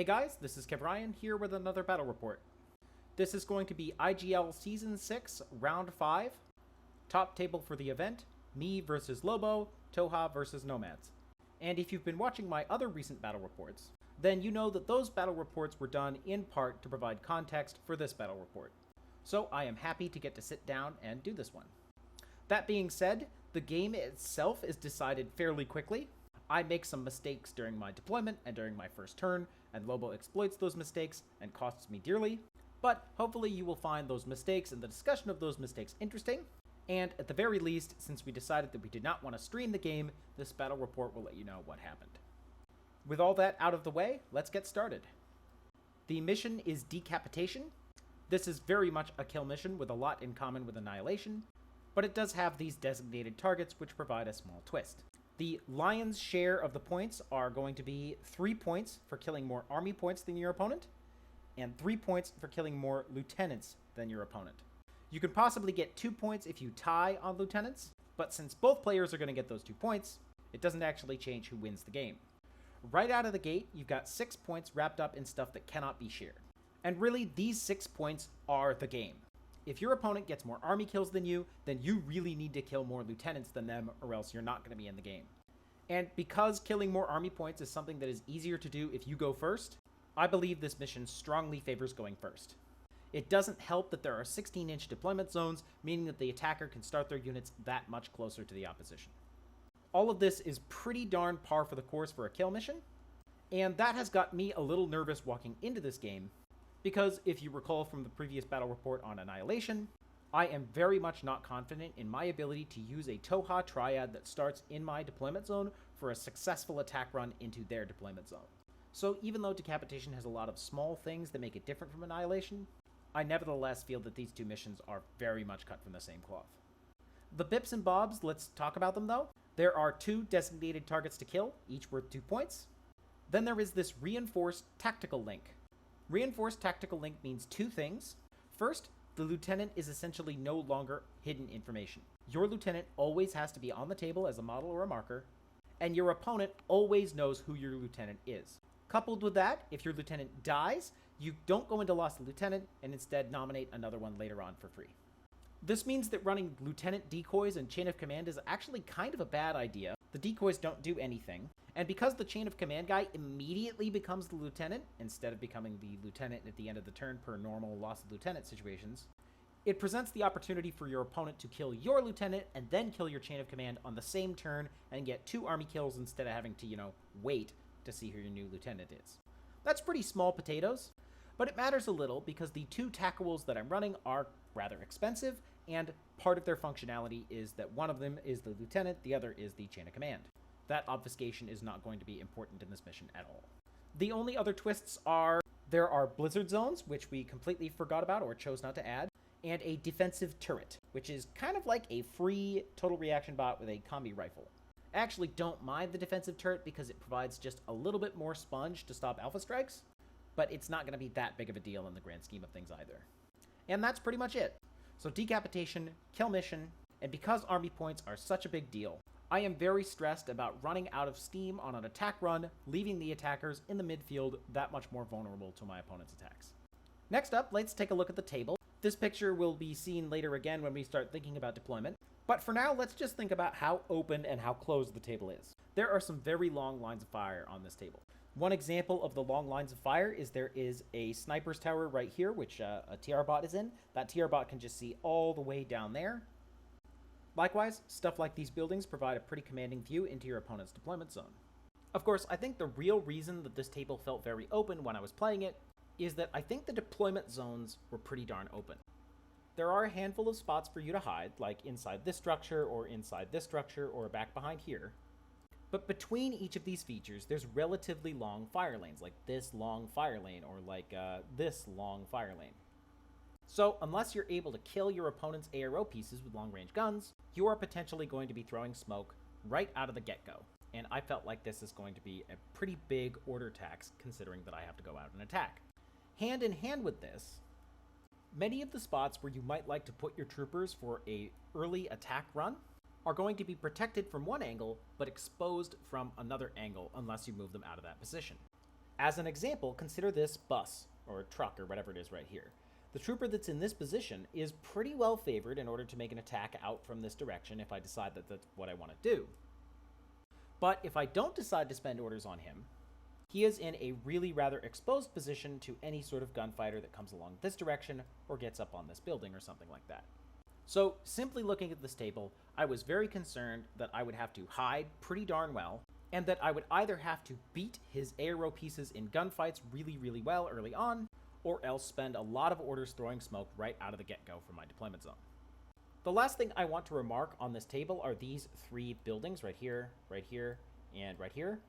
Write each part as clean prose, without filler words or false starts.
Hey guys, this is Khavrion here with another battle report. This is going to be IGL Season 6, Round 5. Top table for the event, me versus Lobo, Tohaa versus Nomads. And if you've been watching my other recent battle reports, then you know that those battle reports were done in part to provide context for this battle report. So I am happy to get to sit down and do this one. That being said, the game itself is decided fairly quickly. I make some mistakes during my deployment and during my first turn, and Lobo exploits those mistakes and costs me dearly. But hopefully you will find those mistakes and the discussion of those mistakes interesting. And at the very least, since we decided that we did not want to stream the game, this battle report will let you know what happened. With all that out of the way, let's get started. The mission is Decapitation. This is very much a kill mission with a lot in common with Annihilation, but it does have these designated targets which provide a small twist. The lion's share of the points are going to be 3 points for killing more army points than your opponent, and 3 points for killing more lieutenants than your opponent. You can possibly get 2 points if you tie on lieutenants, but since both players are going to get those 2 points, it doesn't actually change who wins the game. Right out of the gate, you've got 6 points wrapped up in stuff that cannot be shared. And really, these 6 points are the game. If your opponent gets more army kills than you, then you really need to kill more lieutenants than them, or else you're not going to be in the game. And because killing more army points is something that is easier to do if you go first, I believe this mission strongly favors going first. It doesn't help that there are 16-inch deployment zones, meaning that the attacker can start their units that much closer to the opposition. All of this is pretty darn par for the course for a kill mission, and that has got me a little nervous walking into this game, because if you recall from the previous battle report on Annihilation, I am very much not confident in my ability to use a Tohaa triad that starts in my deployment zone for a successful attack run into their deployment zone. So even though Decapitation has a lot of small things that make it different from Annihilation, I nevertheless feel that these two missions are very much cut from the same cloth. The bips and bobs, let's talk about them though. There are 2 designated targets to kill, each worth 2 points. Then there is this Reinforced Tactical Link. Reinforced Tactical Link means 2 things. First, the lieutenant is essentially no longer hidden information. Your lieutenant always has to be on the table as a model or a marker, and your opponent always knows who your lieutenant is. Coupled with that, if your lieutenant dies, you don't go into Lost Lieutenant and instead nominate another one later on for free. This means that running lieutenant decoys and chain of command is actually kind of a bad idea. The decoys don't do anything, and because the chain of command guy immediately becomes the lieutenant, instead of becoming the lieutenant at the end of the turn per normal Lost Lieutenant situations, it presents the opportunity for your opponent to kill your lieutenant and then kill your chain of command on the same turn and get 2 army kills instead of having to, wait to see who your new lieutenant is. That's pretty small potatoes, but it matters a little because the 2 tacticals that I'm running are rather expensive, and part of their functionality is that one of them is the lieutenant, the other is the chain of command. That obfuscation is not going to be important in this mission at all. The only other twists are there are blizzard zones, which we completely forgot about or chose not to add, and a defensive turret, which is kind of like a free total reaction bot with a combi rifle. I actually don't mind the defensive turret because it provides just a little bit more sponge to stop alpha strikes, but it's not going to be that big of a deal in the grand scheme of things either. And that's pretty much it. So Decapitation, kill mission, and because army points are such a big deal, I am very stressed about running out of steam on an attack run, leaving the attackers in the midfield that much more vulnerable to my opponent's attacks. Next up, let's take a look at the table. This picture will be seen later again when we start thinking about deployment, but for now, let's just think about how open and how closed the table is. There are some very long lines of fire on this table. One example of the long lines of fire is there is a sniper's tower right here, which a TR bot is in. That TR bot can just see all the way down there. Likewise, stuff like these buildings provide a pretty commanding view into your opponent's deployment zone. Of course, I think the real reason that this table felt very open when I was playing it is that I think the deployment zones were pretty darn open. There are a handful of spots for you to hide, like inside this structure or back behind here. But between each of these features, there's relatively long fire lanes, like this long fire lane, or like this long fire lane. So, unless you're able to kill your opponent's ARO pieces with long-range guns, you are potentially going to be throwing smoke right out of the get-go. And I felt like this is going to be a pretty big order tax, considering that I have to go out and attack. Hand in hand with this, many of the spots where you might like to put your troopers for a early attack run are going to be protected from one angle, but exposed from another angle unless you move them out of that position. As an example, consider this bus, or truck, or whatever it is right here. The trooper that's in this position is pretty well favored in order to make an attack out from this direction if I decide that that's what I want to do. But if I don't decide to spend orders on him, he is in a really rather exposed position to any sort of gunfighter that comes along this direction or gets up on this building or something like that. So, simply looking at this table, I was very concerned that I would have to hide pretty darn well, and that I would either have to beat his ARO pieces in gunfights really, really well early on, or else spend a lot of orders throwing smoke right out of the get-go from my deployment zone. The last thing I want to remark on this table are these 3 buildings right here, and right here.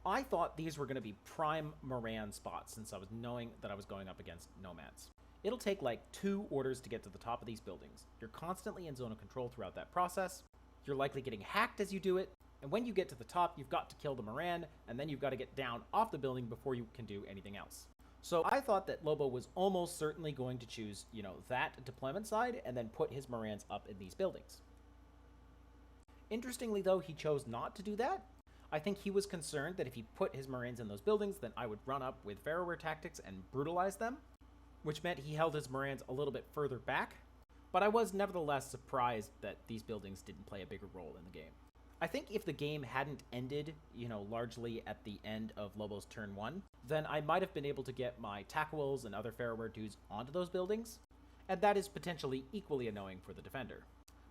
I thought these were going to be prime Moran spots since I was knowing that I was going up against Nomads. It'll take like 2 orders to get to the top of these buildings. You're constantly in zone of control throughout that process. You're likely getting hacked as you do it, and when you get to the top, you've got to kill the Moran, and then you've got to get down off the building before you can do anything else. So I thought that Lobo was almost certainly going to choose, that deployment side and then put his Morans up in these buildings. Interestingly though, he chose not to do that. I think he was concerned that if he put his Marines in those buildings, then I would run up with Farrower tactics and brutalize them, which meant he held his Marines a little bit further back, but I was nevertheless surprised that these buildings didn't play a bigger role in the game. I think if the game hadn't ended, largely at the end of Lobo's turn 1, then I might have been able to get my Tackawils and other Farrower dudes onto those buildings, and that is potentially equally annoying for the defender.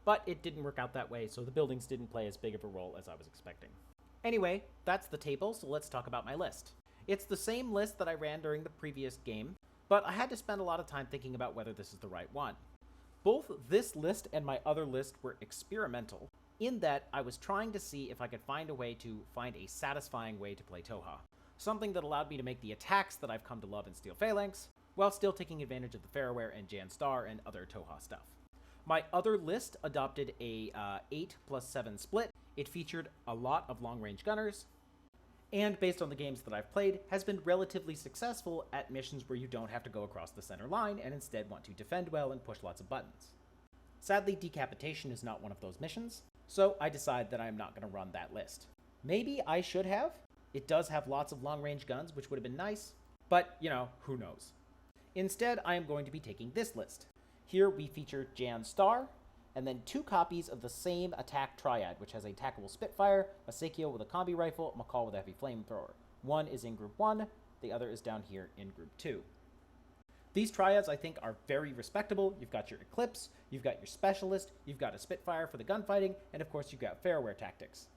But it didn't work out that way, so the buildings didn't play as big of a role as I was expecting. Anyway, that's the table, so let's talk about my list. It's the same list that I ran during the previous game, but I had to spend a lot of time thinking about whether this is the right one. Both this list and my other list were experimental, in that I was trying to see if I could find a way to find a satisfying way to play Tohaa. Something that allowed me to make the attacks that I've come to love in Steel Phalanx, while still taking advantage of the Farrower and Jan Star and other Tohaa stuff. My other list adopted a 8+7 split. It featured a lot of long-range gunners, and based on the games that I've played, has been relatively successful at missions where you don't have to go across the center line and instead want to defend well and push lots of buttons. Sadly, Decapitation is not one of those missions, so I decide that I'm not going to run that list. Maybe I should have. It does have lots of long-range guns, which would have been nice, but, who knows. Instead, I am going to be taking this list. Here we feature Jan Star, and then 2 copies of the same attack triad, which has a Tackable Spitfire, a Sakio with a combi rifle, a McCall with a heavy flamethrower. One is in Group 1, the other is down here in Group 2. These triads, I think, are very respectable. You've got your Eclipse, you've got your Specialist, you've got a Spitfire for the gunfighting, and of course you've got Farrower tactics.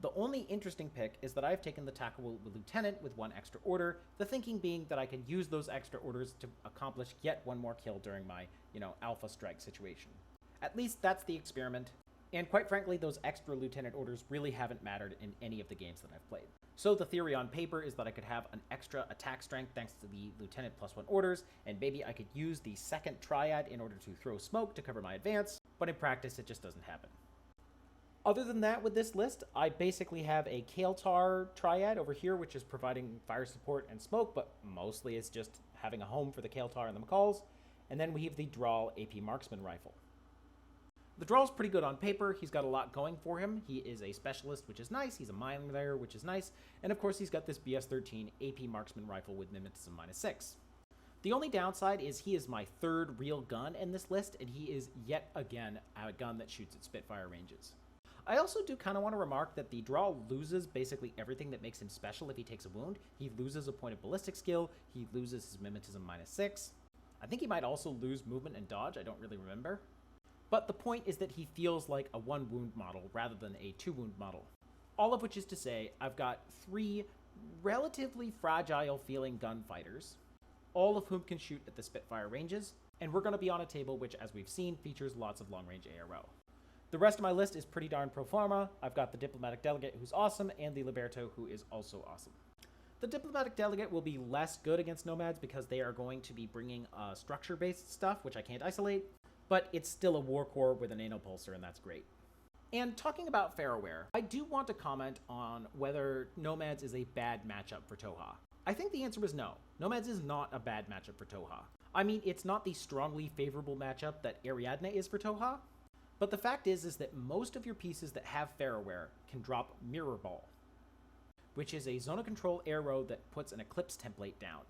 The only interesting pick is that I've taken the Tackable Lieutenant with 1 extra order, the thinking being that I can use those extra orders to accomplish yet 1 more kill during my, alpha strike situation. At least that's the experiment, and quite frankly, those extra lieutenant orders really haven't mattered in any of the games that I've played. So the theory on paper is that I could have an extra attack strength thanks to the lieutenant +1 orders, and maybe I could use the second triad in order to throw smoke to cover my advance, but in practice it just doesn't happen. Other than that, with this list, I basically have a Kael'tar triad over here, which is providing fire support and smoke, but mostly it's just having a home for the Kael'tar and the McCalls, and then we have the Drawl AP Marksman Rifle. The Drawl's pretty good on paper. He's got a lot going for him. He is a Specialist, which is nice. He's a Mine Layer, which is nice. And of course, he's got this BS-13 AP Marksman Rifle with Mimetism -6. The only downside is he is my 3rd real gun in this list, and he is yet again a gun that shoots at Spitfire ranges. I also do kind of want to remark that the Drawl loses basically everything that makes him special if he takes a wound. He loses a point of ballistic skill. He loses his Mimetism -6. I think he might also lose movement and dodge. I don't really remember. But the point is that he feels like a 1-wound model rather than a 2-wound model. All of which is to say, I've got 3 relatively fragile-feeling gunfighters, all of whom can shoot at the Spitfire ranges, and we're going to be on a table which, as we've seen, features lots of long-range ARO. The rest of my list is pretty darn pro forma. I've got the Diplomatic Delegate, who's awesome, and the Liberto, who is also awesome. The Diplomatic Delegate will be less good against Nomads because they are going to be bringing structure-based stuff, which I can't isolate, but it's still a war core with an Anopulsar, and that's great. And talking about Farrower, I do want to comment on whether Nomads is a bad matchup for Tohaa. I think the answer is no. Nomads is not a bad matchup for Tohaa. I mean, it's not the strongly favorable matchup that Ariadne is for Tohaa, but the fact is that most of your pieces that have Farrower can drop Mirror Ball. which is a zone of control arrow that puts an Eclipse template down.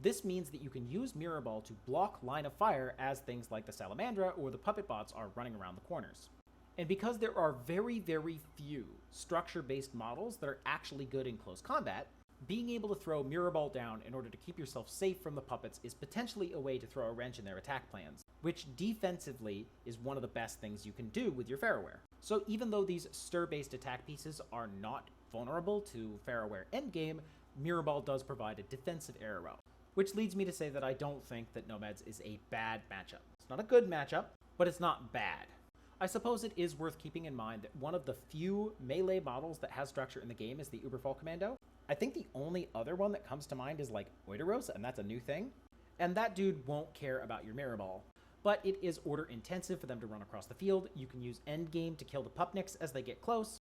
This means that you can use Mirror Ball to block line of fire as things like the Salamandra or the Puppet Bots are running around the corners. And because there are very, very few structure-based models that are actually good in close combat, being able to throw Mirror Ball down in order to keep yourself safe from the puppets is potentially a way to throw a wrench in their attack plans, which defensively is one of the best things you can do with your Ferroware. So even though these stir-based attack pieces are not vulnerable to Ferroware endgame, Mirror Ball does provide a defensive arrow, which leads me to say that I don't think that Nomads is a bad matchup. It's not a good matchup, but it's not bad. I suppose it is worth keeping in mind that one of the few melee models that has structure in the game is the Uberfall Commando. I think the only other one that comes to mind is like Oideros, and that's a new thing. And that dude won't care about your Mirror Ball, but it is order intensive for them to run across the field. You can use endgame to kill the Pupniks as they get close,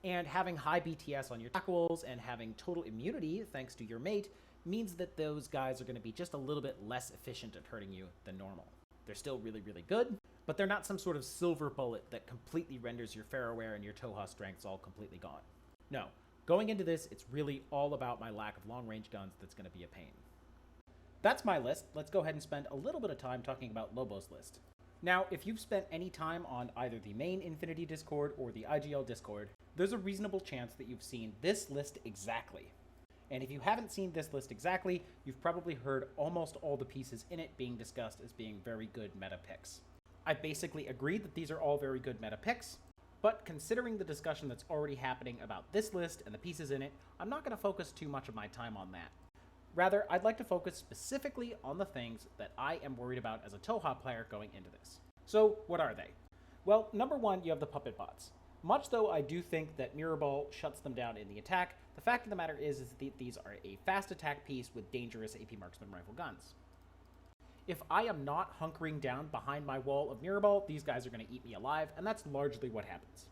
and having high BTS on your Tackles and having total immunity thanks to your mate means that those guys are going to be just a little bit less efficient at hurting you than normal. They're still really, really good, but they're not some sort of silver bullet that completely renders your Ferroware and your Tohaa strengths all completely gone. No, going into this, it's really all about my lack of long-range guns that's going to be a pain. That's my list. Let's go ahead and spend a little bit of time talking about Lobo's list. Now, if you've spent any time on either the main infiNity Discord or the IGL Discord, there's a reasonable chance that you've seen this list exactly. And if you haven't seen this list exactly, you've probably heard almost all the pieces in it being discussed as being very good meta picks. I basically agree that these are all very good meta picks, but considering the discussion that's already happening about this list and the pieces in it, I'm not going to focus too much of my time on that. Rather, I'd like to focus specifically on the things that I am worried about as a Tohaa player going into this. So, what are they? Well, number one, you have the Puppet Bots. Much though I do think that Mirror Ball shuts them down in the attack, the fact of the matter is that these are a fast attack piece with dangerous AP Marksman Rifle guns. If I am not hunkering down behind my wall of Mirror Ball, these guys are going to eat me alive, and that's largely what happens.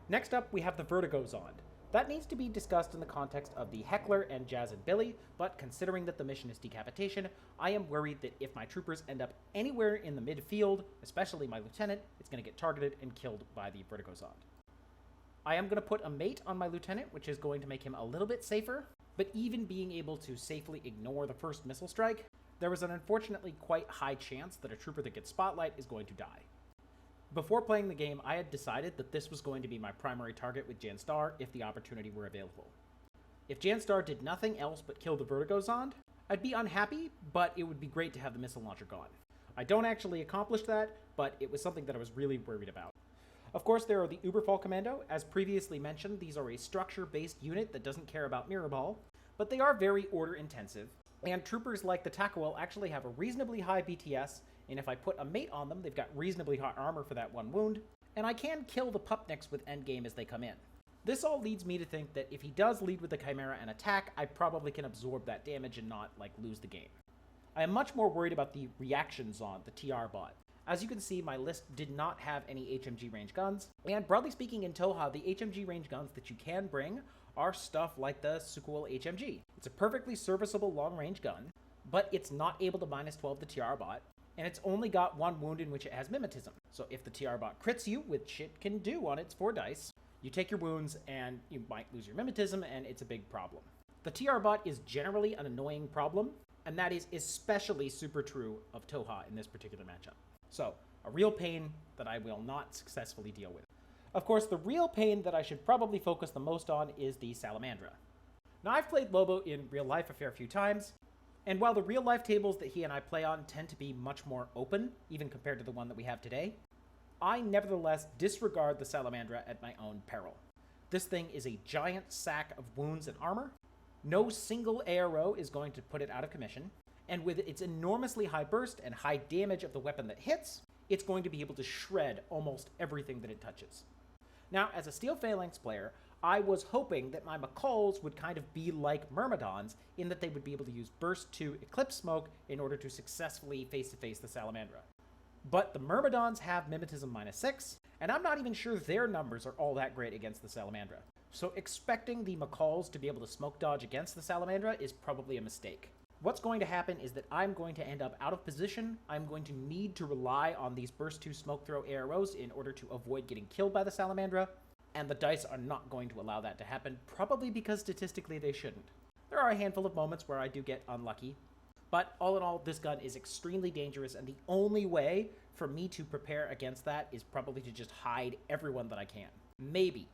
Next up, we have the Vertigozond. That needs to be discussed in the context of the Heckler and Jazz and Billy, but considering that the mission is Decapitation, I am worried that if my troopers end up anywhere in the midfield, especially my lieutenant, it's going to get targeted and killed by the Vertigozond. I am going to put a mate on my lieutenant, which is going to make him a little bit safer, but even being able to safely ignore the first missile strike, there is an unfortunately quite high chance that a trooper that gets Spotlight is going to die. Before playing the game, I had decided that this was going to be my primary target with Janstar if the opportunity were available. If Janstar did nothing else but kill the Vertigozond, I'd be unhappy, but it would be great to have the missile launcher gone. I don't actually accomplish that, but it was something that I was really worried about. Of course, there are the Uberfall Commando. As previously mentioned, these are a structure-based unit that doesn't care about Mirror Ball, but they are very order-intensive, and troopers like the Tackle actually have a reasonably high BTS, and if I put a mate on them, they've got reasonably hot armor for that one wound, and I can kill the Pupniks with endgame as they come in. This all leads me to think that if he does lead with the Chimera and attack, I probably can absorb that damage and not, lose the game. I am much more worried about the reaction Zond, the TR bot. As you can see, my list did not have any HMG range guns, and broadly speaking in Tohaa, the HMG range guns that you can bring are stuff like the Sukhoi HMG. It's a perfectly serviceable long-range gun, but it's not able to -12 the TR bot, and it's only got one wound in which it has Mimetism. So if the TR bot crits you, which it can do on its 4 dice, you take your wounds and you might lose your Mimetism, and it's a big problem. The TR bot is generally an annoying problem, and that is especially super true of Tohaa in this particular matchup. So, a real pain that I will not successfully deal with. Of course, the real pain that I should probably focus the most on is the Salamandra. Now, I've played Lobo in real life a fair few times, and while the real life tables that he and I play on tend to be much more open, even compared to the one that we have today, I nevertheless disregard the Salamandra at my own peril. This thing is a giant sack of wounds and armor. No single ARO is going to put it out of commission, and with its enormously high burst and high damage of the weapon that hits, it's going to be able to shred almost everything that it touches. Now, as a Steel Phalanx player, I was hoping that my Macalls would kind of be like Myrmidons in that they would be able to use Burst 2 Eclipse Smoke in order to successfully face-to-face the Salamandra. But the Myrmidons have Mimetism -6, and I'm not even sure their numbers are all that great against the Salamandra. So expecting the Macalls to be able to smoke dodge against the Salamandra is probably a mistake. What's going to happen is that I'm going to end up out of position. I'm going to need to rely on these Burst 2 Smoke Throw AROs in order to avoid getting killed by the Salamandra. and the dice are not going to allow that to happen, probably because statistically they shouldn't. There are a handful of moments where I do get unlucky, but all in all, this gun is extremely dangerous, and the only way for me to prepare against that is probably to just hide everyone that I can. Maybe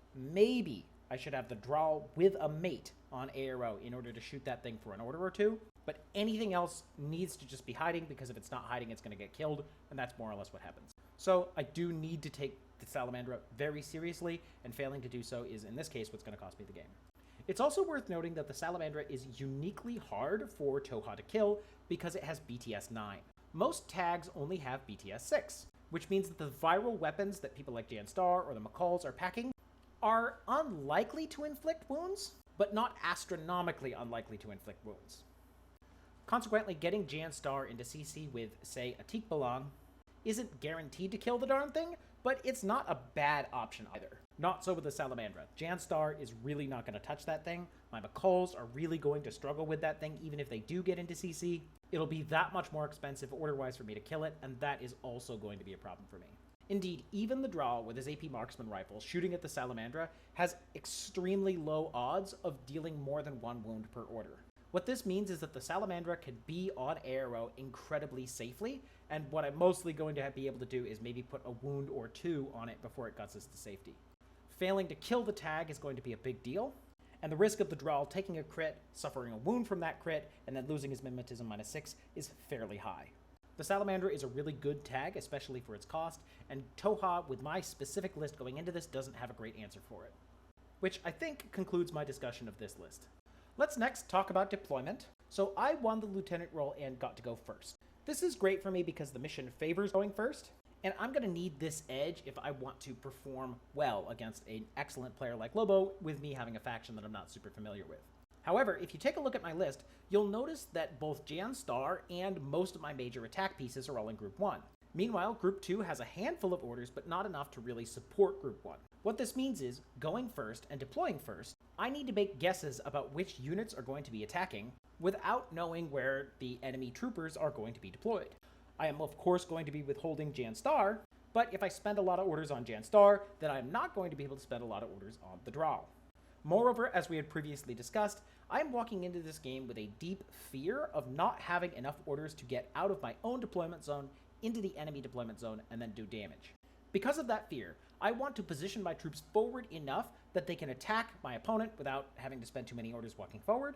I should have the draw with a mate on ARO in order to shoot that thing for an order or two, but anything else needs to just be hiding, because if it's not hiding, it's going to get killed, and that's more or less what happens. So I do need to take the Salamandra very seriously, and failing to do so is, in this case, what's going to cost me the game. It's also worth noting that the Salamandra is uniquely hard for Tohaa to kill because it has BTS 9. Most tags only have BTS 6, which means that the viral weapons that people like Janstar or the McCalls are packing are unlikely to inflict wounds, but not astronomically unlikely to inflict wounds. Consequently, getting Janstar into CC with, say, a Tikbalan isn't guaranteed to kill the darn thing, but it's not a bad option either. Not so with the Salamandra. Janstar is really not going to touch that thing. My McCalls are really going to struggle with that thing, even if they do get into CC. It'll be that much more expensive order-wise for me to kill it, and that is also going to be a problem for me. Indeed, even the draw with his AP Marksman rifle shooting at the Salamandra has extremely low odds of dealing more than one wound per order. What this means is that the Salamandra can be on ARO incredibly safely, and what I'm mostly going to be able to do is maybe put a wound or two on it before it guts us to safety. Failing to kill the tag is going to be a big deal, and the risk of the draw taking a crit, suffering a wound from that crit, and then losing his Mimetism -6 is fairly high. The Salamandra is a really good tag, especially for its cost, and Tohaa, with my specific list going into this, doesn't have a great answer for it. Which I think concludes my discussion of this list. Let's next talk about deployment. So I won the lieutenant role and got to go first. This is great for me because the mission favors going first, and I'm going to need this edge if I want to perform well against an excellent player like Lobo, with me having a faction that I'm not super familiar with. However, if you take a look at my list, you'll notice that both Janstar and most of my major attack pieces are all in Group 1. Meanwhile, Group 2 has a handful of orders, but not enough to really support Group 1. What this means is, going first and deploying first, I need to make guesses about which units are going to be attacking without knowing where the enemy troopers are going to be deployed. I am of course going to be withholding Janstar, but if I spend a lot of orders on Janstar, then I'm not going to be able to spend a lot of orders on the draw. Moreover, as we had previously discussed, I am walking into this game with a deep fear of not having enough orders to get out of my own deployment zone into the enemy deployment zone and then do damage. Because of that fear, I want to position my troops forward enough that they can attack my opponent without having to spend too many orders walking forward,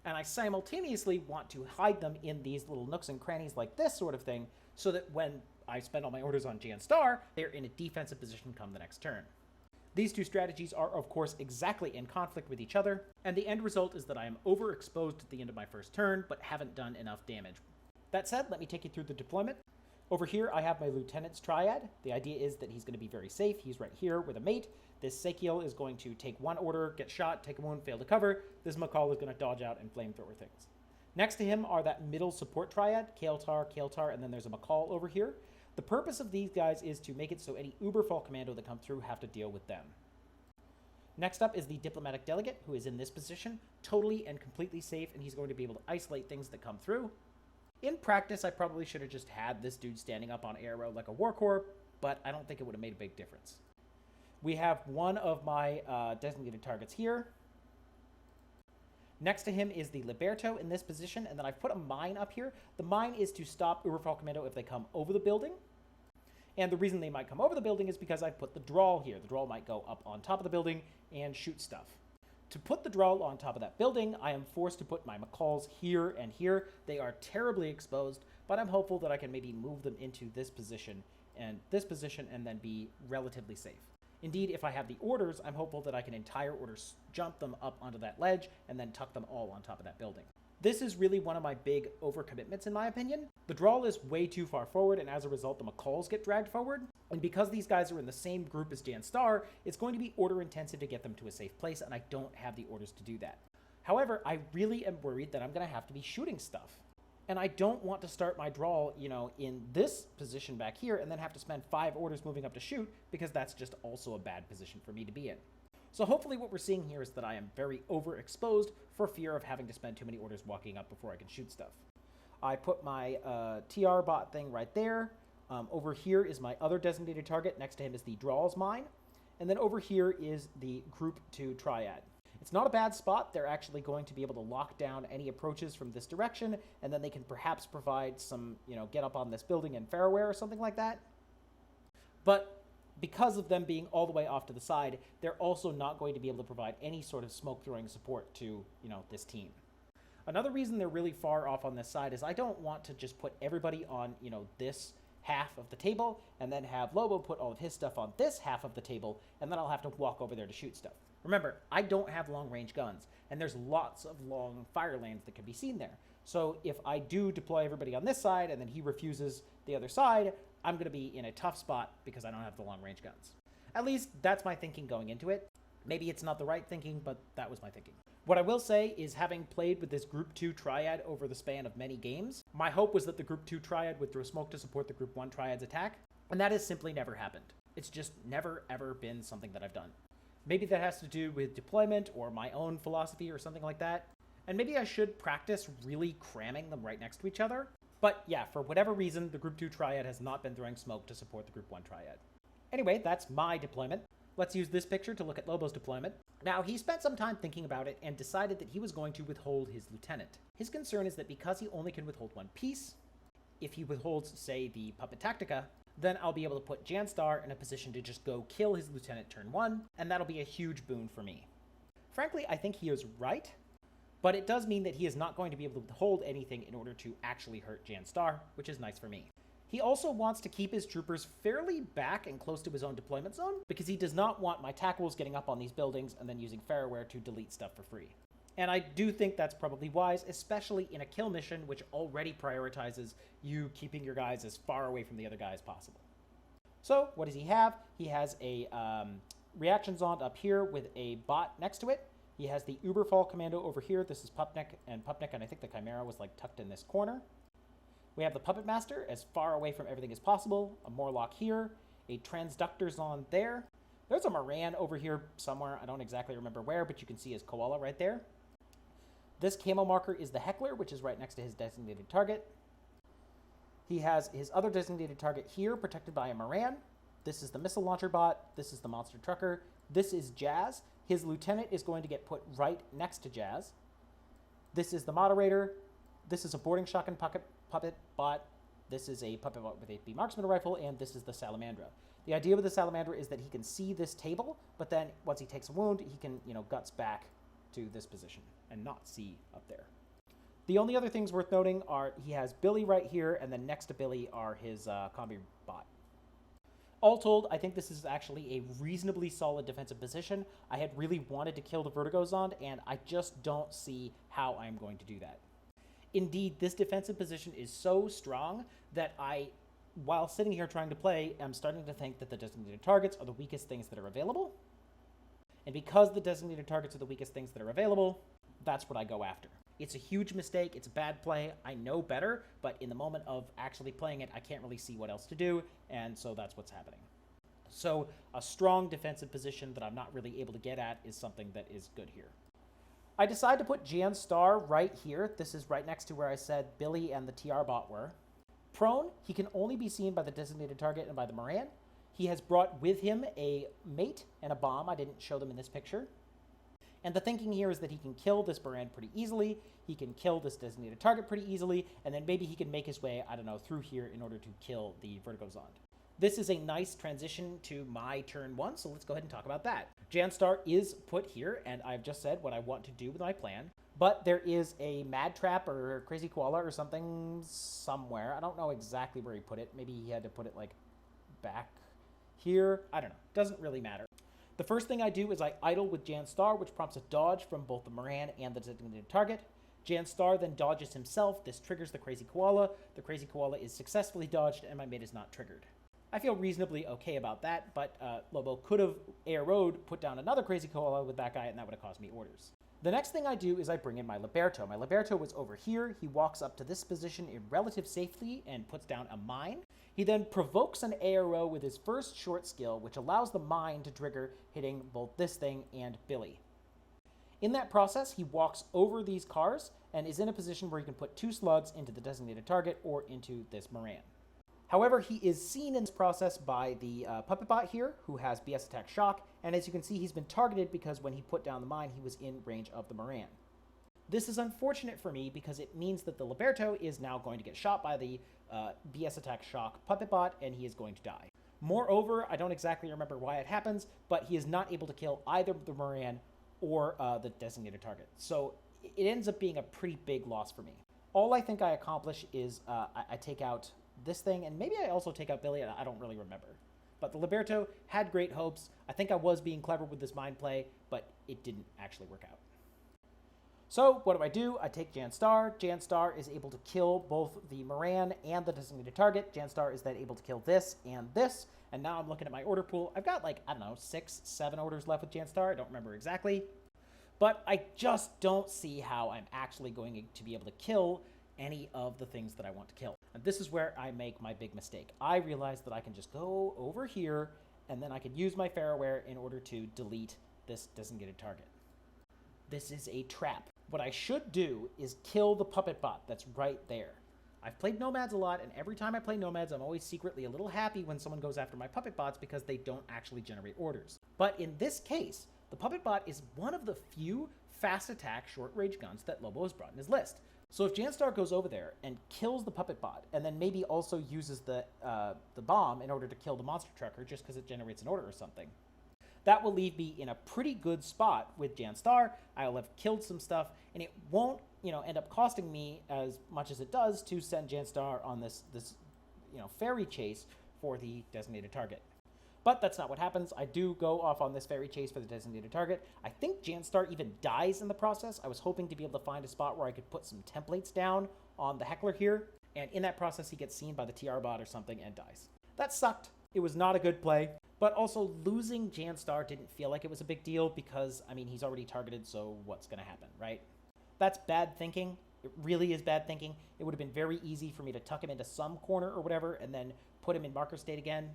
and I simultaneously want to hide them in these little nooks and crannies like this sort of thing, so that when I spend all my orders on Janstar, they're in a defensive position come the next turn. These two strategies are, of course, exactly in conflict with each other, and the end result is that I am overexposed at the end of my first turn, but haven't done enough damage. That said, let me take you through the deployment. Over here, I have my Lieutenant's Triad. The idea is that he's going to be very safe. He's right here with a mate. This Sekiel is going to take one order, get shot, take a wound, fail to cover. This McCall is going to dodge out and flamethrower things. Next to him are that middle support triad, Kael'tar, and then there's a McCall over here. The purpose of these guys is to make it so any Uberfall commando that come through have to deal with them. Next up is the Diplomatic Delegate, who is in this position, totally and completely safe, and he's going to be able to isolate things that come through. In practice, I probably should have just had this dude standing up on ARO like a War Corps, but I don't think it would have made a big difference. We have one of my designated targets here. Next to him is the Liberto in this position, and then I've put a mine up here. The mine is to stop Uberfall Commando if they come over the building. And the reason they might come over the building is because I've put the Drawl here. The Drawl might go up on top of the building and shoot stuff. To put the Drawl on top of that building, I am forced to put my McCalls here and here. They are terribly exposed, but I'm hopeful that I can maybe move them into this position and then be relatively safe. Indeed, if I have the orders, I'm hopeful that I can entire orders jump them up onto that ledge and then tuck them all on top of that building. This is really one of my big overcommitments in my opinion. The Drawl is way too far forward, and as a result, the McCalls get dragged forward. And because these guys are in the same group as Janstar, it's going to be order intensive to get them to a safe place, and I don't have the orders to do that. However, I really am worried that I'm going to have to be shooting stuff. And I don't want to start my Drawl, in this position back here and then have to spend 5 orders moving up to shoot, because that's just also a bad position for me to be in. So hopefully what we're seeing here is that I am very overexposed for fear of having to spend too many orders walking up before I can shoot stuff. I put my TR bot thing right there. Over here is my other designated target. Next to him is the Drawl's mine. And then over here is the group 2 triad. It's not a bad spot. They're actually going to be able to lock down any approaches from this direction, and then they can perhaps provide some, get up on this building and Fairware or something like that. But because of them being all the way off to the side, they're also not going to be able to provide any sort of smoke-throwing support to, this team. Another reason they're really far off on this side is I don't want to just put everybody on, this half of the table, and then have Lobo put all of his stuff on this half of the table, and then I'll have to walk over there to shoot stuff. Remember, I don't have long-range guns, and there's lots of long fire lanes that can be seen there. So if I do deploy everybody on this side, and then he refuses the other side, I'm going to be in a tough spot because I don't have the long-range guns. At least that's my thinking going into it. Maybe it's not the right thinking, but that was my thinking. What I will say is, having played with this Group 2 triad over the span of many games, my hope was that the Group 2 triad would throw smoke to support the Group 1 triad's attack, and that has simply never happened. It's just never, ever been something that I've done. Maybe that has to do with deployment or my own philosophy or something like that, and maybe I should practice really cramming them right next to each other. But yeah, for whatever reason, the Group 2 triad has not been throwing smoke to support the Group 1 triad. Anyway, that's my deployment. Let's use this picture to look at Lobo's deployment. Now, he spent some time thinking about it and decided that he was going to withhold his lieutenant. His concern is that because he only can withhold one piece, if he withholds, say, the Puppet Tactica, then I'll be able to put Janstar in a position to just go kill his lieutenant turn 1, and that'll be a huge boon for me. Frankly, I think he is right, but it does mean that he is not going to be able to withhold anything in order to actually hurt Janstar, which is nice for me. He also wants to keep his troopers fairly back and close to his own deployment zone, because he does not want my tackles getting up on these buildings and then using Fairware to delete stuff for free. And I do think that's probably wise, especially in a kill mission, which already prioritizes you keeping your guys as far away from the other guy as possible. So, what does he have? He has a reaction Zond up here with a bot next to it. He has the Uberfall commando over here. This is Pupnik, and I think the Chimera was tucked in this corner. We have the Puppet Master as far away from everything as possible, a Morlock here, a Transductor Zond there. There's a Moran over here somewhere. I don't exactly remember where, but you can see his Koala right there. This camo marker is the Heckler, which is right next to his designated target. He has his other designated target here, protected by a Moran. This is the Missile Launcher Bot. This is the Monster Trucker. This is Jazz. His lieutenant is going to get put right next to Jazz. This is the Moderator. This is a Boarding Shotgun Puppet Bot. This is a Puppet Bot with a Marksman Rifle, and this is the Salamandra. The idea with the Salamandra is that he can see this table, but then once he takes a wound, he can, guts back to this position and not see up there. The only other things worth noting are he has Billy right here, and then next to Billy are his Combi Bot. All told, I think this is actually a reasonably solid defensive position. I had really wanted to kill the Vertigo Zond, and I just don't see how I'm going to do that. Indeed, this defensive position is so strong that while sitting here trying to play, I'm starting to think that the designated targets are the weakest things that are available. And because the designated targets are the weakest things that are available, that's what I go after. It's a huge mistake. It's a bad play. I know better, but in the moment of actually playing it, I can't really see what else to do, and so that's what's happening. So a strong defensive position that I'm not really able to get at is something that is good here. I decide to put Janstar right here. This is right next to where I said Billy and the TR bot were. Prone, he can only be seen by the designated target and by the Moran. He has brought with him a mate and a bomb. I didn't show them in this picture. And the thinking here is that he can kill this Moran pretty easily, he can kill this designated target pretty easily, and then maybe he can make his way, through here in order to kill the Vertigo Zond. This is a nice transition to my turn 1, so let's go ahead and talk about that. Janstar is put here, and I've just said what I want to do with my plan, but there is a Mad Trap or Crazy Koala or something somewhere. I don't know exactly where he put it. Maybe he had to put it, back here. I don't know. Doesn't really matter. The first thing I do is I idle with Janstar, which prompts a dodge from both the Moran and the designated target. Janstar then dodges himself. This triggers the Crazy Koala. The Crazy Koala is successfully dodged, and my mate is not triggered. I feel reasonably okay about that, but Lobo could have ARO'd, put down another Crazy Koala with that guy, and that would have cost me orders. The next thing I do is I bring in my Liberto. My Liberto was over here. He walks up to this position in relative safety and puts down a mine. He then provokes an ARO with his first short skill, which allows the mine to trigger, hitting both this thing and Billy. In that process, he walks over these cars and is in a position where he can put 2 slugs into the designated target or into this Moran. However, he is seen in this process by the puppet bot here, who has BS attack shock, and as you can see, he's been targeted because when he put down the mine, he was in range of the Moran. This is unfortunate for me because it means that the Liberto is now going to get shot by the BS attack shock puppet bot, and he is going to die. Moreover, I don't exactly remember why it happens, but he is not able to kill either the Moran or the designated target. So it ends up being a pretty big loss for me. All I think I accomplish is I take out this thing, and maybe I also take out Billy, I don't really remember. But the Liberto had great hopes. I think I was being clever with this mind play, but it didn't actually work out. So what do? I take Janstar. Janstar is able to kill both the Moran and the designated target. Janstar is then able to kill this, and now I'm looking at my order pool. I've got like, I don't know, 6, 7 orders left with Janstar. I don't remember exactly. But I just don't see how I'm actually going to be able to kill any of the things that I want to kill. And this is where I make my big mistake. I realize that I can just go over here, and then I can use my Fairware in order to delete this designated target. This is a trap. What I should do is kill the puppet bot that's right there. I've played Nomads a lot, and every time I play Nomads, I'm always secretly a little happy when someone goes after my puppet bots because they don't actually generate orders. But in this case, the puppet bot is one of the few fast attack short range guns that Lobo has brought in his list. So if Janstar goes over there and kills the puppet bot, and then maybe also uses the bomb in order to kill the monster trucker just because it generates an order or something, that will leave me in a pretty good spot with Janstar. I'll have killed some stuff, and it won't, end up costing me as much as it does to send Janstar on this ferry chase for the designated target. But that's not what happens. I do go off on this ferry chase for the designated target. I think Janstar even dies in the process. I was hoping to be able to find a spot where I could put some templates down on the heckler here, and in that process he gets seen by the TR bot or something and dies. That sucked. It was not a good play. But also, losing Janstar didn't feel like it was a big deal because, he's already targeted, so what's going to happen, right? That's bad thinking. It really is bad thinking. It would have been very easy for me to tuck him into some corner or whatever and then put him in marker state again.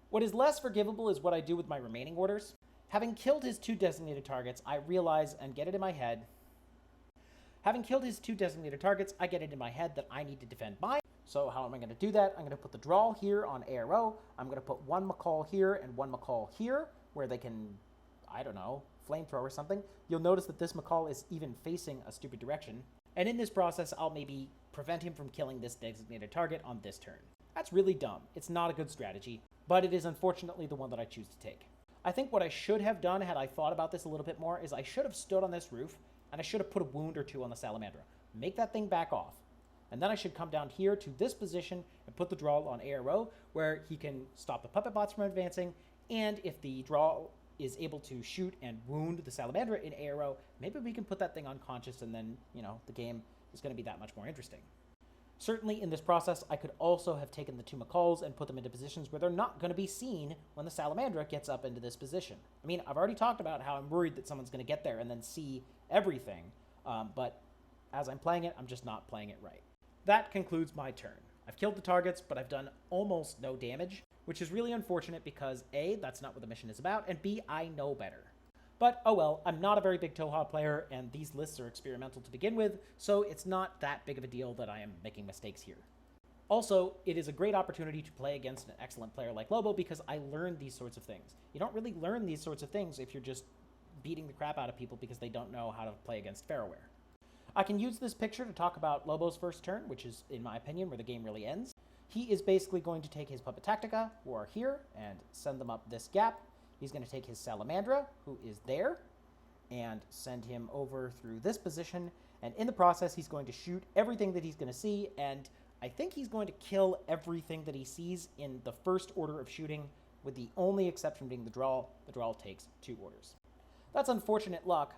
What is less forgivable is what I do with my remaining orders. Having killed his 2 designated targets, I realize and get it in my head. Having killed his 2 designated targets, I get it in my head that I need to defend mine. So how am I going to do that? I'm going to put the draw here on ARO. I'm going to put 1 McCall here and 1 McCall here, where they can, flamethrower or something. You'll notice that this McCall is even facing a stupid direction. And in this process, I'll maybe prevent him from killing this designated target on this turn. That's really dumb. It's not a good strategy, but it is unfortunately the one that I choose to take. I think what I should have done, had I thought about this a little bit more, is I should have stood on this roof, and I should have put a wound or 2 on the Salamandra. Make that thing back off. And then I should come down here to this position and put the draw on ARO, where he can stop the puppet bots from advancing, and if the draw is able to shoot and wound the Salamandra in ARO, maybe we can put that thing unconscious, and then, the game is going to be that much more interesting. Certainly in this process, I could also have taken the 2 McCalls and put them into positions where they're not going to be seen when the Salamandra gets up into this position. I've already talked about how I'm worried that someone's going to get there and then see everything, but as I'm playing it, I'm just not playing it right. That concludes my turn. I've killed the targets, but I've done almost no damage, which is really unfortunate because A, that's not what the mission is about, and B, I know better. But oh well, I'm not a very big Tohaa player, and these lists are experimental to begin with, so it's not that big of a deal that I am making mistakes here. Also, it is a great opportunity to play against an excellent player like Lobo because I learned these sorts of things. You don't really learn these sorts of things if you're just beating the crap out of people because they don't know how to play against Fairware. I can use this picture to talk about Lobo's first turn, which is, in my opinion, where the game really ends. He is basically going to take his Puppet Tactica, who are here, and send them up this gap. He's going to take his Salamandra, who is there, and send him over through this position. And in the process, he's going to shoot everything that he's going to see, and I think he's going to kill everything that he sees in the first order of shooting, with the only exception being the draw. The draw takes 2 orders. That's unfortunate luck,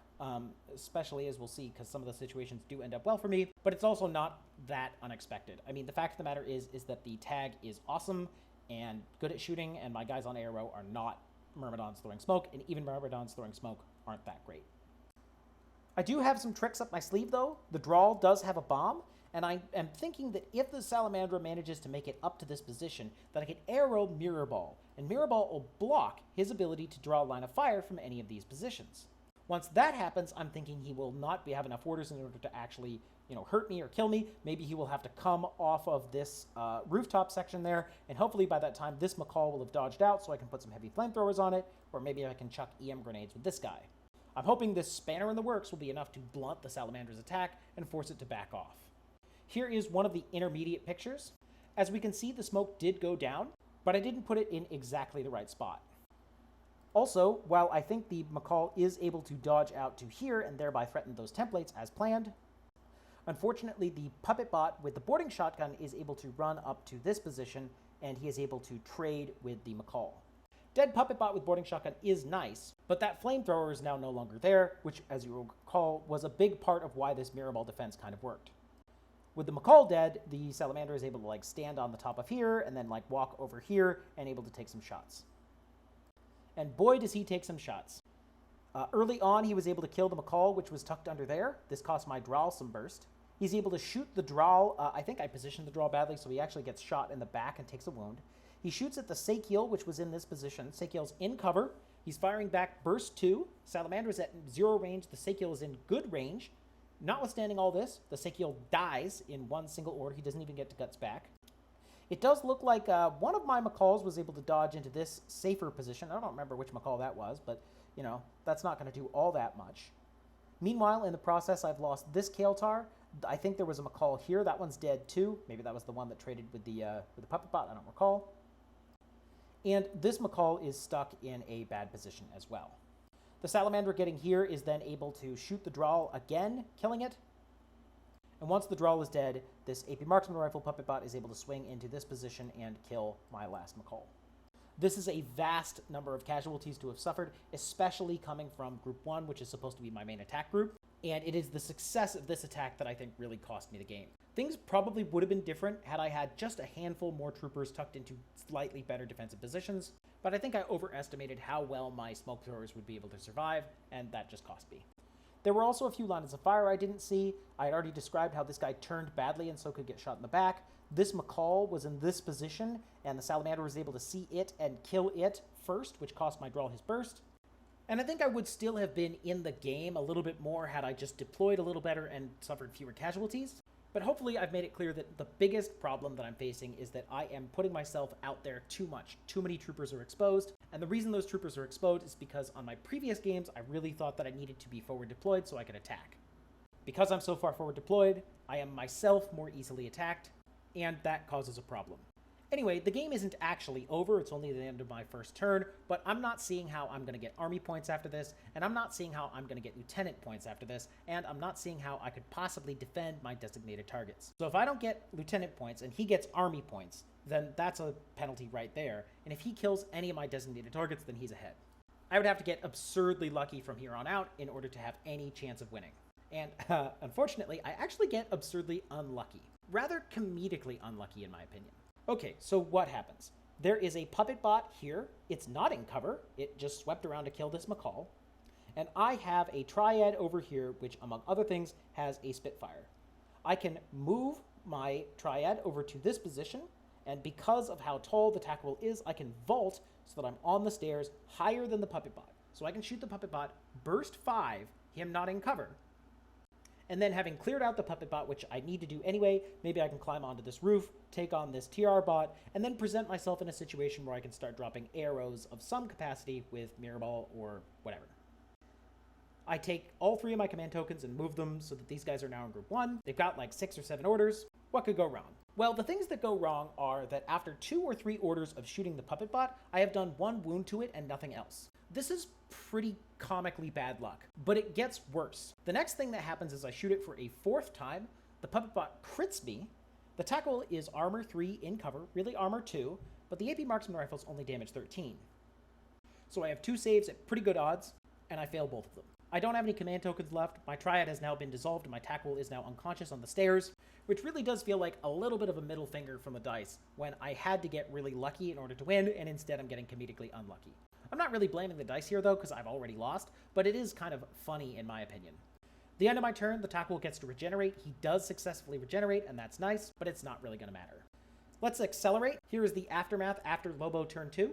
especially as we'll see, because some of the situations do end up well for me, but it's also not that unexpected. The fact of the matter is that the tag is awesome and good at shooting, and my guys on ARO are not Myrmidons throwing smoke, and even Myrmidons throwing smoke aren't that great. I do have some tricks up my sleeve, though. The draw does have a bomb, and I am thinking that if the Salamandra manages to make it up to this position, that I can arrow Mirror Ball, and Mirror Ball will block his ability to draw a line of fire from any of these positions. Once that happens, I'm thinking he will not have enough orders in order to actually hurt me or kill me, maybe he will have to come off of this rooftop section there, and hopefully by that time this Macaw will have dodged out so I can put some heavy flamethrowers on it, or maybe I can chuck EM grenades with this guy. I'm hoping this spanner in the works will be enough to blunt the Salamander's attack and force it to back off. Here is one of the intermediate pictures. As we can see, the smoke did go down, but I didn't put it in exactly the right spot. Also, while I think the Macaw is able to dodge out to here and thereby threaten those templates as planned, unfortunately the puppet bot with the boarding shotgun is able to run up to this position, and he is able to trade with the Macaw. Dead puppet bot with boarding shotgun is nice, but that flamethrower is now no longer there, which, as you will recall, was a big part of why this mirror ball defense kind of worked. With the Macaw dead, the Salamander is able to stand on the top of here and then walk over here and able to take some shots. And boy, does he take some shots. Early on, he was able to kill the Macaw, which was tucked under there. This cost my Drawl some burst. He's able to shoot the Drawl. I think I positioned the Drawl badly, so he actually gets shot in the back and takes a wound. He shoots at the Sakiel, which was in this position. Sakiel's in cover. He's firing back burst 2. Salamander is at 0 range. The Sakiel is in good range. Notwithstanding all this, the Sakiel dies in one single order. He doesn't even get to guts back. It does look like one of my Macaws was able to dodge into this safer position. I don't remember which Macaw that was, but, that's not going to do all that much. Meanwhile, in the process, I've lost this Kael'tar. I think there was a Macaw here. That one's dead, too. Maybe that was the one that traded with the puppet bot. I don't recall. And this Macaw is stuck in a bad position as well. The Salamander getting here is then able to shoot the Drawl again, killing it. And once the Drawl is dead, this AP Marksman Rifle puppet bot is able to swing into this position and kill my last Macaw. This is a vast number of casualties to have suffered, especially coming from Group 1, which is supposed to be my main attack group. And it is the success of this attack that I think really cost me the game. Things probably would have been different had I had just a handful more troopers tucked into slightly better defensive positions, but I think I overestimated how well my smoke throwers would be able to survive, and that just cost me. There were also a few lines of fire I didn't see. I had already described how this guy turned badly and so could get shot in the back. This Macaw was in this position, and the Salamander was able to see it and kill it first, which cost my Drawl his burst. And I think I would still have been in the game a little bit more had I just deployed a little better and suffered fewer casualties. But hopefully I've made it clear that the biggest problem that I'm facing is that I am putting myself out there too much. Too many troopers are exposed, and the reason those troopers are exposed is because on my previous games I really thought that I needed to be forward deployed so I could attack. Because I'm so far forward deployed, I am myself more easily attacked, and that causes a problem. Anyway, the game isn't actually over, it's only the end of my first turn, but I'm not seeing how I'm going to get army points after this, and I'm not seeing how I'm going to get lieutenant points after this, and I'm not seeing how I could possibly defend my designated targets. So if I don't get lieutenant points and he gets army points, then that's a penalty right there, and if he kills any of my designated targets, then he's ahead. I would have to get absurdly lucky from here on out in order to have any chance of winning. And unfortunately, I actually get absurdly unlucky. Rather comedically unlucky in my opinion. Okay, so what happens? There is a puppet bot here. It's not in cover. It just swept around to kill this Macaw. And I have a Triad over here, which, among other things, has a Spitfire. I can move my Triad over to this position, and because of how tall the tackle is, I can vault so that I'm on the stairs higher than the puppet bot. So I can shoot the puppet bot, burst 5, him not in cover, and then having cleared out the puppet bot, which I need to do anyway, maybe I can climb onto this roof, take on this TR bot, and then present myself in a situation where I can start dropping arrows of some capacity with Mirror Ball or whatever. I take all 3 of my command tokens and move them so that these guys are now in Group 1. They've got like 6 or 7 orders. What could go wrong? Well, the things that go wrong are that after 2 or 3 orders of shooting the puppet bot, I have done 1 wound to it and nothing else. This is pretty comically bad luck, but it gets worse. The next thing that happens is I shoot it for a 4th time, the puppet bot crits me, the tackle is armor 3 in cover, really armor 2, but the AP Marksman Rifle's only damage 13. So I have 2 saves at pretty good odds, and I fail both of them. I don't have any command tokens left, my Triad has now been dissolved, and my tackle is now unconscious on the stairs, which really does feel like a little bit of a middle finger from the dice when I had to get really lucky in order to win, and instead I'm getting comedically unlucky. I'm not really blaming the dice here, though, because I've already lost, but it is kind of funny in my opinion. The end of my turn, the tackle gets to regenerate. He does successfully regenerate, and that's nice, but it's not really going to matter. Let's accelerate. Here is the aftermath after Lobo turn 2.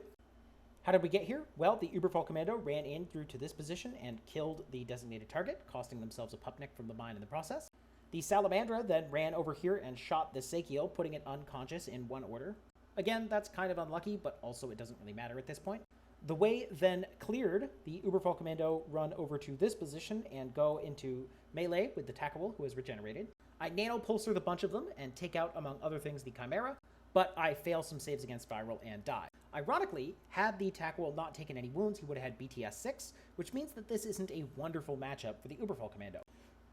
How did we get here? Well, the Uberfall Commando ran in through to this position and killed the designated target, costing themselves a Pupnik from the mine in the process. The Salamandra then ran over here and shot the Sakiel, putting it unconscious in one order. Again, that's kind of unlucky, but also it doesn't really matter at this point. The way then cleared, the Uberfall Commando run over to this position and go into melee with the Tackable, who is regenerated. I nano-pulsar the bunch of them and take out, among other things, the Chimera, but I fail some saves against Viral and die. Ironically, had the Tackable not taken any wounds, he would have had BTS 6, which means that this isn't a wonderful matchup for the Uberfall Commando.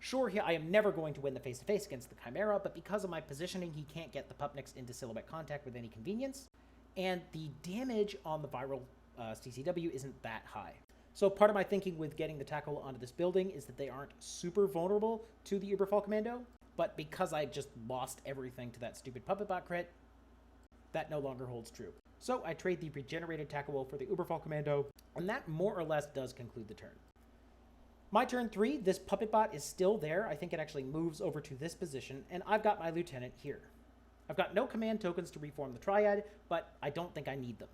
Sure, I am never going to win the face-to-face against the Chimera, but because of my positioning, he can't get the Pupniks into silhouette contact with any convenience, and the damage on the Viral CCW isn't that high. So part of my thinking with getting the Tackle onto this building is that they aren't super vulnerable to the Uberfall Commando, but because I just lost everything to that stupid Puppet Bot crit, that no longer holds true. So I trade the regenerated Tackle for the Uberfall Commando, and that more or less does conclude the turn. My turn 3, this Puppet Bot is still there. I think it actually moves over to this position, and I've got my Lieutenant here. I've got no command tokens to reform the Triad, but I don't think I need them.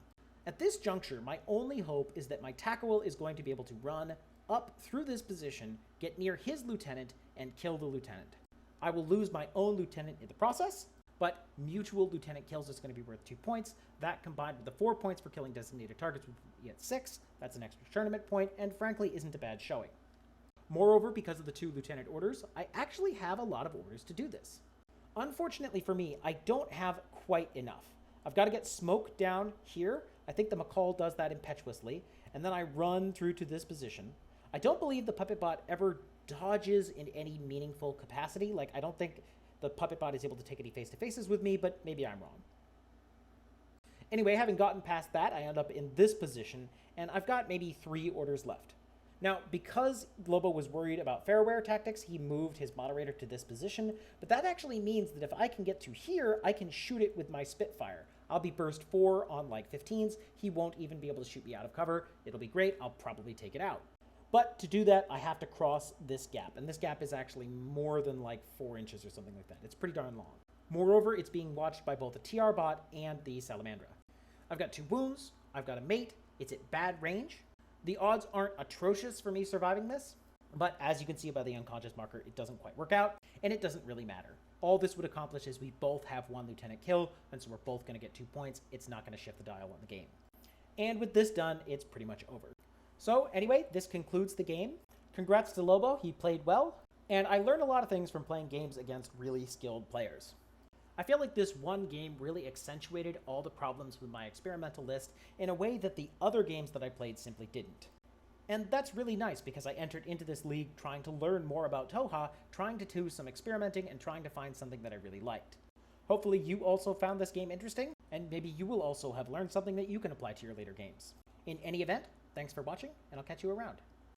At this juncture, my only hope is that my Tackle is going to be able to run up through this position, get near his Lieutenant, and kill the Lieutenant. I will lose my own Lieutenant in the process, but mutual Lieutenant kills is going to be worth 2 points. That combined with the 4 points for killing designated targets would be at 6. That's an extra tournament point, and frankly isn't a bad showing. Moreover, because of the 2 Lieutenant orders, I actually have a lot of orders to do this. Unfortunately for me, I don't have quite enough. I've got to get Smoke down here. I think the McCall does that impetuously, and then I run through to this position. I don't believe the Puppet Bot ever dodges in any meaningful capacity. Like, I don't think the Puppet Bot is able to take any face-to-faces with me, but maybe I'm wrong. Anyway, having gotten past that, I end up in this position, and I've got maybe 3 orders left. Now, because Lobo was worried about fairware tactics, he moved his moderator to this position, but that actually means that if I can get to here, I can shoot it with my Spitfire. I'll be burst 4 on like 15s. He won't even be able to shoot me out of cover. It'll be great. I'll probably take it out. But to do that, I have to cross this gap, and this gap is actually more than like 4 inches or something like that. It's pretty darn long. Moreover, it's being watched by both the TR bot and the Salamandra. I've got 2 wounds. I've got a mate. It's at bad range. The odds aren't atrocious for me surviving this, but as you can see by the unconscious marker, it doesn't quite work out, and it doesn't really matter. All this would accomplish is we both have 1 Lieutenant kill, and so we're both going to get 2 points. It's not going to shift the dial on the game. And with this done, it's pretty much over. So anyway, this concludes the game. Congrats to Lobo, he played well, and I learned a lot of things from playing games against really skilled players. I feel like this one game really accentuated all the problems with my experimental list in a way that the other games that I played simply didn't. And that's really nice because I entered into this league trying to learn more about Tohaa, trying to do some experimenting, and trying to find something that I really liked. Hopefully you also found this game interesting, and maybe you will also have learned something that you can apply to your later games. In any event, thanks for watching, and I'll catch you around.